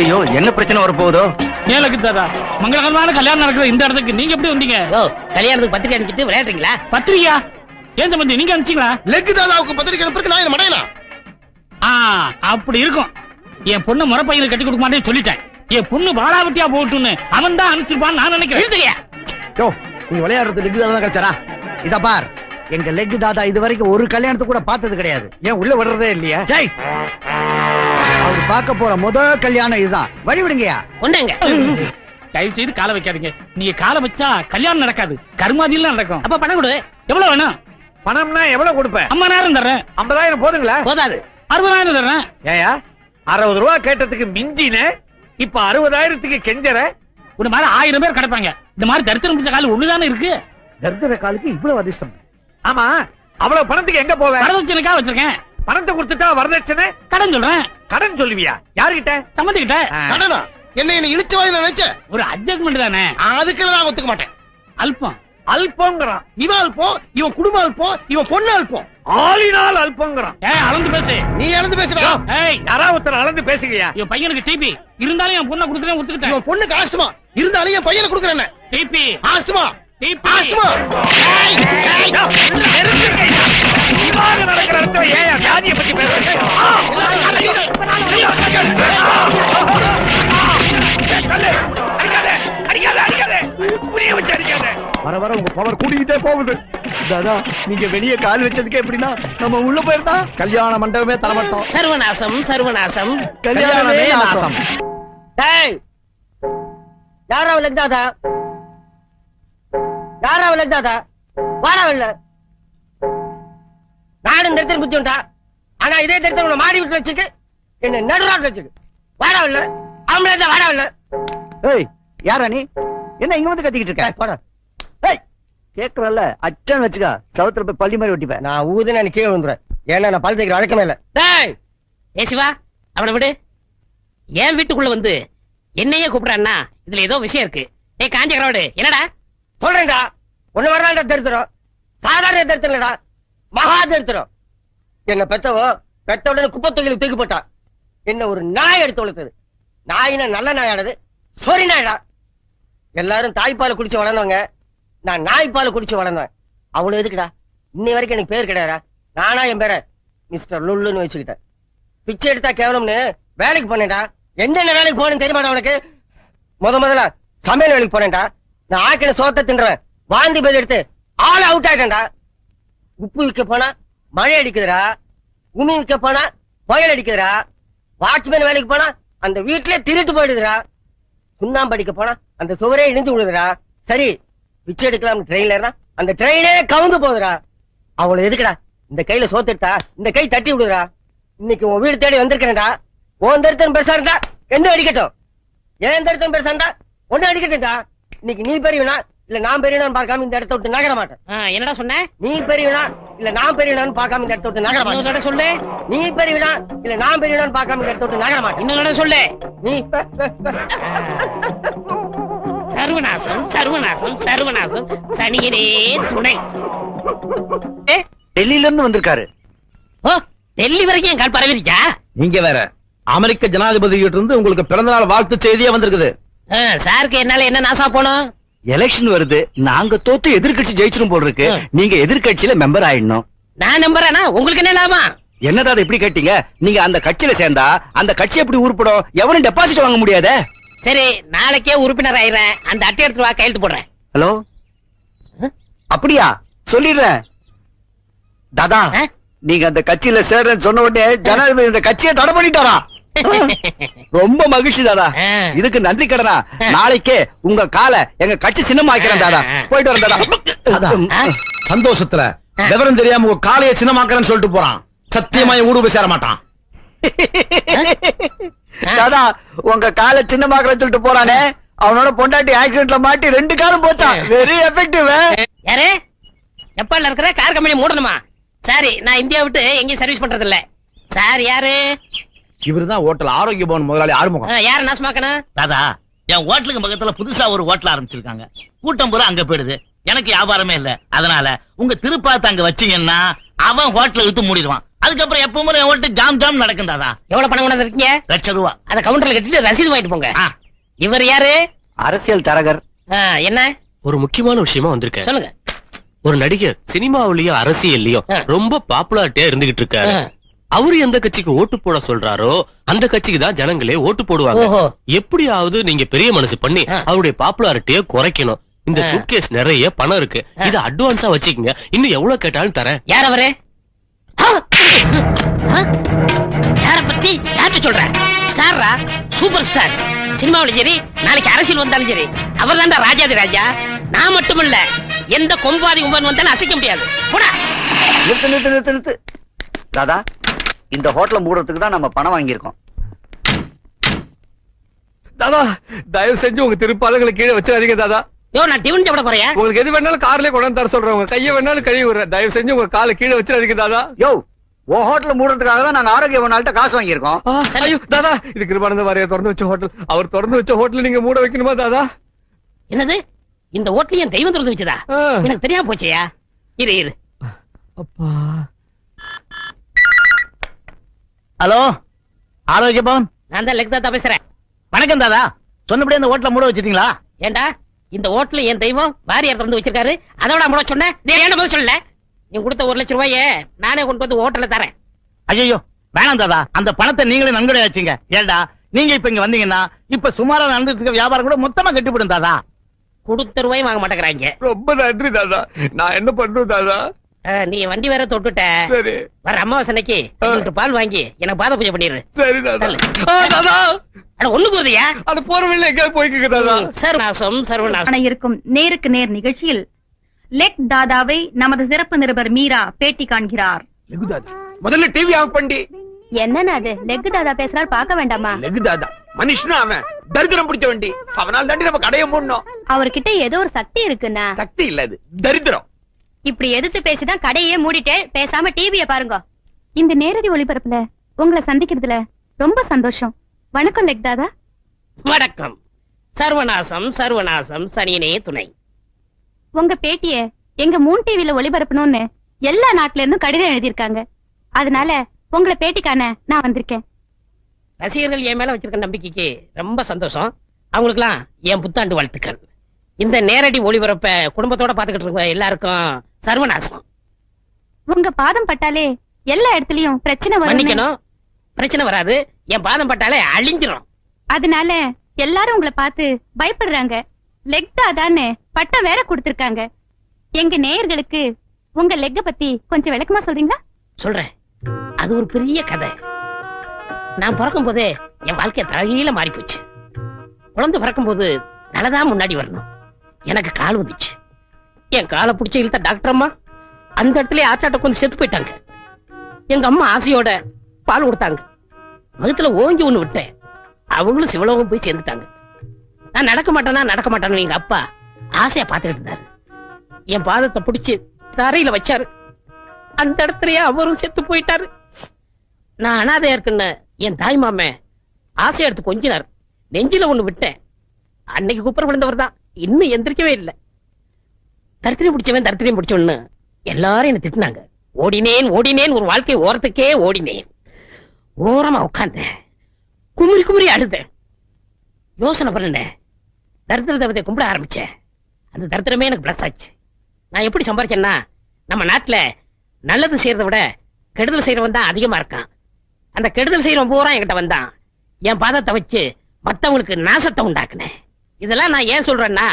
ஐயோ என்ன பிரச்சனை வர போகுதோ? ஏலக்கு தாதா, மங்களகரமான கல்யாணம் நடக்கிற இந்த இடத்துக்கு நீங்க எப்படி வந்தீங்க? கல்யாணத்துக்கு பத்திரிக்கை அனுப்பிட்டு விளையாடுறீங்களா? பத்திரிகையா? ஏன் சம்பந்தி நீங்க அனுப்பிச்சீங்களா? லெக் தாதாவுக்கு பத்திரிக்கை அனுப்புறதுக்கு நான் என்ன மடையனா? அப்படி இருக்கும். என் பொண்ணு முறை பையனுக்கு கட்டி கொடுக்க மாட்டேன்னு சொல்லிட்டேன். என் பொண்ணு வாழாவட்டியா போட்டுன்னு அவன் தான் அனுப்பிச்சிருப்பான்னு நான் நினைக்கிறேன். நீ விளையாடுறது லெக் தாதா கிடைச்சாரா? இத பார், எங்க லெக் தாதா இது வரைக்கும் ஒரு கல்யாணத்தை கூட பார்த்தது கிடையாது. ஏன் உள்ள விடுறதே இல்லையா? அவர் பார்க்க போற முதல் கல்யாணம் இதுதான். வழி விடுங்கயா. ஒண்ணுங்க. தயவு செய்து காலை வைக்காதீங்க. நீங்க காலை வச்சா கல்யாணம் நடக்காது, கருமாதியெல்லாம் நடக்கும். அப்ப பணம் கொடு. எவ்வளவு வேணும்? பணம்னா எவ்வளவு கொடுப்பேன்? 50,000 தர்றேன். 50,000 போதுங்களா? போதாது. 60,000 தர்றேன். ஏயா 60 ரூபா கேட்டதுக்கு மிஞ்சின, இப்ப 60,000க்கு கெஞ்சற? ஒரு மாதிரி 1000 பேர் கிடப்பாங்க. இந்த மாதிரி தரித்திரம் பிடிச்ச கால் ஒண்ணுதானே இருக்கு. தர்தர காலுக்கு இவ்வளவு அதிர்ஷ்டம். ஆமா, அவ்வளவு பணத்துக்கு எங்க போவேன்? வரதட்சணைக்காக வச்சிருக்கேன். பணத்தை கொடுத்துட்டா வரதட்சணை? கடன் சொல்றேன். கடன் சொல்லுவியா? யாருகிட்ட? சம்மந்திக்கிட்ட. கடனா? என்ன இழுச்சு வாய் நினைச்சேன். ஒரு அட்ஜஸ்ட்மெண்ட் தானே. அதுக்கெல்லாம் நான் ஒத்துக்க மாட்டேன். அல்பம். அல்பங்கிறான். இவன் அல்பம், இவன் குடும்பம் அல்பம், இவன் பொண்ணு அல்பம். ஆளினால் அல்பங்கிறான். அளந்து பேசு. நீ இழந்து பேசுறா. யாராவது ஒருத்தர் அளந்து பேசுகியா? என் பையனுக்கு டிபி இருந்தாலும் என் பொண்ணை கொடுக்குறேன், ஒத்துக்கிட்டேன். இவன் பொண்ணுக்கு ஆஸ்துமா இருந்தாலும் என் பையனை கொடுக்குறேன். TB asthma TB asthma. நடக்கிற இடத்துல ஏன் ஜாதியை பத்தி பேசுறீங்க? வர வர உங்க பவர் கூடிக்கிட்டே போகுது. தாதா, நீங்க வெளியே கால் வச்சதுக்கு எப்படின்னா நம்ம உள்ள போயிருந்தா கல்யாண மண்டபமே தரமாட்டோம். சர்வநாசம் சர்வநாசம். கல்யாணமே நாசம். டேய், யாரா லெக் தாதா? யாரா லெக் தாதா? வாடா இல்ல. நானும் தரித்திரம் புத்தியுண்டா. ஆனா இதே தரித்திரம் உன்னை மாடி விட்டு வச்சுக்கு என்ன நடுராட்டு வச்சுக்கு. வாடா இல்ல. ஆம்பளை வாடா இல்ல. ஏய், யாரா நீ? என்ன இங்க வந்து கத்திக்கிட்டு இருக்க? போடா. ஏய், கேக்குறல்ல, அச்சன் வச்சுக்க. சவுத்துல போய் பள்ளி மாதிரி ஒட்டிப்பேன். நான் ஊதுன கீழே விழுந்துறேன். ஏன்னா நான் பல் தேய்க்கிற வழக்கமே இல்ல. டேய், ஏ சிவா, அவனை விடு. ஏன் வீட்டுக்குள்ள வந்து என்னையே கூப்பிடான்னா இதுல ஏதோ விஷயம் இருக்கு. ஏய் காஞ்சகரோடு, என்னடா சொல்றேன்டா? ஒண்ணு வரலாண்டா தரித்திரம். சாதாரண தரித்திரம் இல்லடா, மகா தரித்திரம். என்ன பெத்தவோ பெத்த உடனே குப்பை தொகையில தூக்கி போட்டா. என்ன ஒரு நாய் எடுத்து வளர்த்தது. நாயினா நல்ல நாயானது, சொரி நாயடா. எல்லாரும் தாய்ப்பாலை குடிச்சு வளர்ந்தவங்க, நான் நாய்ப்பாலை குடிச்சு வளர்ந்தேன். அவ்வளவு எதுக்குடா? இன்னை வரைக்கும் எனக்கு பேர் கிடையாதா? நானா என் பேரை மிஸ்டர் லுல்லுன்னு வச்சுக்கிட்டேன். பிச்சை எடுத்தா கேவலம்னு வேலைக்கு போனேன்டா. என்னென்ன வேலைக்கு போனேன்னு தெரியுமாடா உனக்கு? முதல்ல சமையல் வேலைக்கு போனேன்டா. நான் ஆக்கின சோத்தை தின்றேன். வாந்தி பேர் எடுத்து ஆள் அவுட் ஆயிட்டேன்டா. உப்பு விற்க போனா மழை அடிக்குதுடா. உமி விற்க போனா புயல் அடிக்குதுடா. வாட்ச்மேன் வேலைக்கு போனா அந்த வீட்லயே திருட்டு போயிடுதுடா. சுண்ணாம்பு அடிக்க போனா அந்த சுவரே இடிஞ்சு விடுதுடா. சரி, பிச்சை எடுக்கலாம் ட்ரெயின்ல ஏறினா அந்த ட்ரெயினே கவுந்து போகுதுடா. அவ்வளவு எதுக்குடா? இந்த கையில சோத்துட்டா இந்த கை தட்டி விடுறா. இன்னைக்கு உன் வீடு தேடி வந்திருக்கேன்டா. உன் தரித்திரம் பெருசா இருந்தா என்ன அடிக்கட்டும், ஏன் தரித்திரம் பெருசா இருந்தா ஒண்ணு அடிக்கட்டும்டா. இன்னைக்கு நீ பெரியவனா இல்ல நான் பெரியவனான்னு பார்க்காம இந்த இடத்த விட்டு நகர மாட்டேன். என்னடா சொன்ன? நீ பெரியவனா இல்ல நான் பெரியவனான்னு பார்க்காம இந்த இடத்த விட்டு நகர மாட்டேன். சொல்லு. நீ பெரியவனா இல்ல நான் பெரியவனான்னு பார்க்காம இந்த இடத்த விட்டு நகர மாட்டேன். இன்னொரு சொல்லு. நீ சர்வநாசம் சர்வநாசம் சர்வநாசம். சனியனே துணை. டெல்லியில இருந்து வந்திருக்காரு. ஓ, டெல்லி வரைக்கும் என் கால் பரவிருச்சா? நீங்க வேற அமெரிக்க ஜனாதிபதி கிட்ட இருந்து உங்களுக்கு பிறந்தநாள் வாழ்த்து செய்தியே வந்திருக்குது. சாருக்கு என்னால என்ன நாசா போனோம்? எலெக்ஷன் வருது, நாங்க தோத்து எதிர்கட்சி ஜெயிச்சிரும் போல் இருக்கு. நீங்க எதிர்கட்சியில மெம்பர் ஆயிடணும். நான் நம்புறேனா? உங்களுக்கு என்ன லாபம்? என்னடா இப்படி கேட்டீங்க? நீங்க அந்த கட்சியில சேர்ந்தா அந்த கட்சி எப்படி உருப்படும்? எவனும் டெபாசிட் வாங்க முடியாதே. சரி, நாளைக்கே உறுப்பினர் ஆயிடுறேன். அந்த அட்டை எடுத்து வா, கையெழுத்து போடுறேன். ஹலோ, அப்படியா? சொல்லிடுறேன். தாதா, நீங்க அந்த கட்சியில சேர்றேன்னு சொன்ன உடனே ஜனாதிபதி இந்த கட்சியை தடை பண்ணிட்டாரா? ரொம்ப மகிழ்ச்சி தாதா. இதுக்கு நன்றி கடனா நாளைக்கே உங்க காலை எங்க கட்சி சின்னமாக்கிறேன் தாதா. போயிட்டு வரேன் தாதா. சந்தோஷத்துல விவரம் தெரியாம உங்க காலையை சின்னமாக்கிறேன்னு சொல்லிட்டு போறான். சத்தியமா ஊடு போய் சேர மாட்டான். தாதா, உங்க காலை சின்னமாக்கிறேன்னு சொல்லிட்டு போறானே, அவனோட பொண்டாட்டி ஆக்சிடென்ட்ல மாட்டி 2 காலும் போச்சான். Very effective. யாரு? ஜப்பான்ல இருக்கிற கார் கம்பெனி மூடணுமா? சரி, நான் இந்தியா விட்டு எங்கேயும் சர்வீஸ் பண்றது இல்ல. சார் யாரு? இவருதான் ஹோட்டல் ஆரோக்கிய பவன் முதலாளி ஆறுமுகம். யாரு நாசமாக்கணும்? தாதா, என் ஹோட்டலுக்கு பக்கத்துல புதுசா ஒரு ஹோட்டல் ஆரம்பிச்சிருக்காங்க. கூட்டம் பூரா அங்க போயிடுது. எனக்கு வியாபாரமே இல்ல. அதனால உங்க திருப்பாத்த அங்க வச்சீங்கன்னா அவன் ஹோட்டலை இழுத்து மூடிடுவான். அதுக்கப்புறம் எப்பவும் என் ஓட்டு ஜாம் ஜாம் நடக்கும் தாதா. எவ்வளவு பணம் கொண்டு இருக்கீங்க? ₹1,00,000. அத கவுண்டர்ல கட்டிட்டு ரசீது வாங்கிட்டு போங்க. ஆ. இவர் யாரு? அரசியல் தரகர். என்ன ஒரு முக்கியமான விஷயமா வந்திருக்கேன். சொல்லுங்க. ஒரு நடிகர் சினிமாவிலயும் அரசியல்லயும் ரொம்ப பாப்புலாரிட்டியா இருந்துகிட்டு இருக்காரு. அவரு எந்த கட்சிக்கு ஓட்டு போட சொல்றாரோ அந்த கட்சிக்கு தான் ஜனங்களே ஓட்டு போடுவாங்க. எப்படியாவது நீங்க பெரிய மனசு பண்ணி அவருடைய பாப்புலாரிட்டியை குறைக்கணும். இந்த சூட்கேஸ் நிறைய பணம் இருக்கு, இத அட்வான்ஸா வச்சுக்கங்க, இன்னும் எவ்வளவு கேட்டாலும் தரேன். யார் அவரு? யார பத்தி யார்கிட்ட சொல்ற? ஸ்டாரா? Super star. சினிமாவிலும் சரி, நாளைக்கு அரசியல் வந்தாலும் சரி, அவர் தான்டா ராஜாதி ராஜா. நான் மட்டும் இல்ல, எந்த கொம்பாதி கும்பன் வந்தாலும் அசைக்க முடியாது. போடா. நிறுத்து நிறுத்து நிறுத்து நிறுத்து. தாதா, இந்த ஹோட்டலை மூடுறதுக்கு தான் நம்ம பணம் வாங்கியிருக்கோம். தாதா தயவு செஞ்சு உங்க திருப்பாலங்களை கீழே வச்சிடாதீங்க தாதா. யோ, நான் டிவன் சாப்பிட போறேன். உங்களுக்கு எது வேணாலும் கார்லயே கொண்டாந்து தர சொல்றேன். உங்க கையை வேணாலும் கழுவி விடுறேன். தயவு செஞ்சு உங்க காலை கீழே வச்சிடாதீங்க தாதா. யோ, உன் ஹோட்டலை மூடுறதுக்காக தான் நாங்க ஆரோக்கியவனால்ட்ட காசு வாங்கியிருக்கோம். ஐயோ தாதா, இது கிருபானந்த வாரியா திறந்து வச்ச ஹோட்டல். அவர் திறந்து வச்ச ஹோட்டல் நீங்க மூட வைக்கணுமா தாதா? என்னது? இந்த ஹோட்டல் என் தெய்வம் திறந்து வச்சதா? எனக்கு தெரியாம போச்சியா? இரு இரு. அப்பா. ஹலோ, ஆரோக்கிய பவன். நான் தான் லெக்தாத்தா பேசுறேன். வணக்கம் தாதா. சொன்னபடி அந்த ஹோட்டலை மூட வச்சிட்டீங்களா? ஏண்டா, இந்த ஹோட்டல் என் தெய்வம் வாரியார் திறந்து வச்சிருக்காரு, அதோட முட சொன்னேன். நீ ஏன்டா முதல்ல சொல்லல? நீ கொடுத்த ₹1,00,000 நானே கொண்டு வந்து ஹோட்டல்ல தரேன். ஐயோ வேணாம் தாதா, அந்த பணத்தை நீங்களே நன்கொடை வச்சீங்க. ஏண்டா நீங்க இப்ப இங்க வந்தீங்கன்னா இப்ப சுமாரா நடந்துட்டு இருக்க வியாபாரம் கூட மொத்தமா கட்டிவிடும் தாதா. கொடுத்த ரூபாயும் வாங்க மாட்டேங்கிறாங்க. ரொம்ப நன்றி தாதா. நான் என்ன பண்றேன் தாதா? நீ வண்டி வேற தொட்டுட்ட. சரி, வர அமாவாசைக்கு பால் வாங்கி எனக்கு பாத பூஜை பண்ணிடு. சரி தாதா. தாதா, அட ஒண்ணுக்கு வருதியா? அது போற வழியில எங்கேயாவது போய்க்குங்க தாதா. சர்வநாசம் சர்வநாசம். இருக்கும் நேருக்கு நேர் நிகழ்ச்சியில் லெக் தாதாவை நமது சிறப்பு நிருபர் மீரா பேட்டி காண்கிறார். லெகு தாதா, முதல்ல டிவி ஆஃப் பண்ணி. என்னன்னா அது? லெக் தாதா பேசுறார், பார்க்க வேண்டாமா? லெகு தாதா மனுஷனா அவன் தரித்திரம் பிடிச்ச வண்டி. அவனால் தாண்டி நம்ம கடையை மூடணும். அவர்கிட்ட ஏதோ ஒரு சக்தி இருக்குன்னா. சக்தி இல்ல, அது தரித்திரம். இப்படி எதிர்த்து பேசிதான் கடையே மூடிட்டு பேசாம டிவிய பாருங்க. இந்த நேரடி ஒளிபரப்புல உங்களை சந்திக்கிறதுல ரொம்ப சந்தோஷம். வணக்கம் லெக் தாதா. வணக்கம். சர்வநாசம் சர்வநாசம் சனியனே துணை. உங்க பேட்டிய எங்க 3 டிவில ஒளிபரப்பணும்னு எல்லா நாட்டுல இருந்தும் கடிதம் எழுதியிருக்காங்க. அதனால உங்களை பேட்டி காண நான் வந்திருக்கேன். ரசிகர்கள் என் மேல வச்சிருக்க நம்பிக்கைக்கு ரொம்ப சந்தோஷம். அவங்களுக்குலாம் என் புத்தாண்டு வாழ்த்துக்கள். இந்த நேரடி ஒளிபரப்ப குடும்பத்தோட பாத்துக்கிட்டு இருக்க எல்லாருக்கும் சர்வநாசம். உங்க பாதம் பட்டாலே எல்லா இடத்துலயும் பிரச்சனை வரும். மன்னிக்கணும், பிரச்சனை வராது. என் பாதம் பட்டாலே அழிஞ்சிரும். அதனால எல்லாரும் உங்களை பார்த்து பயப்படுறாங்க. லெக் தாதான்னு பட்டம் வேற கொடுத்திருக்காங்க. எங்க நேயர்களுக்கு உங்க லெக்க பத்தி கொஞ்சம் விளக்கமா சொல்றீங்களா? சொல்றேன். அது ஒரு பெரிய கதை. நான் பிறக்கும் போதே என் வாழ்க்கை தலைகீழ மாறி போச்சு. குழந்தை பிறக்கும் போது தலைதான் முன்னாடி வரணும். எனக்கு கால் வந்துச்சு. என் காலை பிடிச்ச இழுத்த டாக்டர் அம்மா அந்த இடத்துல ஆட்டாட்ட கொஞ்சம் செத்து போயிட்டாங்க. எங்க அம்மா ஆசையோட பால் கொடுத்தாங்க. வகுத்துல ஓங்கி ஒண்ணு விட்டேன். அவங்களும் சிவலோகம் போய் சேர்ந்துட்டாங்க. நான் நடக்க மாட்டேன்னு எங்க அப்பா ஆசையா பாத்துக்கிட்டு இருந்தாரு. என் பாதத்தை பிடிச்சு தரையில வச்சாரு. அந்த இடத்துலயே அவரும் செத்து போயிட்டாரு. நான் அனாதையா இருக்குன்னு என் தாய் மாமே ஆசையா எடுத்து கொஞ்சினார். நெஞ்சில ஒண்ணு விட்டேன். அன்னைக்கு குப்புற விழுந்தவர் தான் இன்னும் எந்திரிக்கவே இல்லை. தரித்திரம் பிடிச்சவன்னு எல்லாரும் என்ன திட்டினாங்க. ஓடினேன் ஒரு வாழ்க்கை ஓரத்துக்கே ஓடினேன். ஓரமா உட்கார்ந்தேன். குமுறி அழுதேன். யோசனை பண்ணேன். தரித்திர தேவதை கும்பிட ஆரம்பிச்சேன். அந்த தரித்திரமே எனக்கு பிளஸ் ஆச்சு. நான் எப்படி சம்பாரிச்சேன்னா, நம்ம நாட்டுல நல்லது செய்யறதை விட கெடுதல் செய்யறவன் தான் அதிகமா இருக்கான். அந்த கெடுதல் செய்யறவன் பூரா என்கிட்ட வந்தான். என் பாதத்தை வச்சு மத்தவங்களுக்கு நாசத்தை உண்டாக்குனேன். இதெல்லாம் நான் ஏன் சொல்றேன்னா,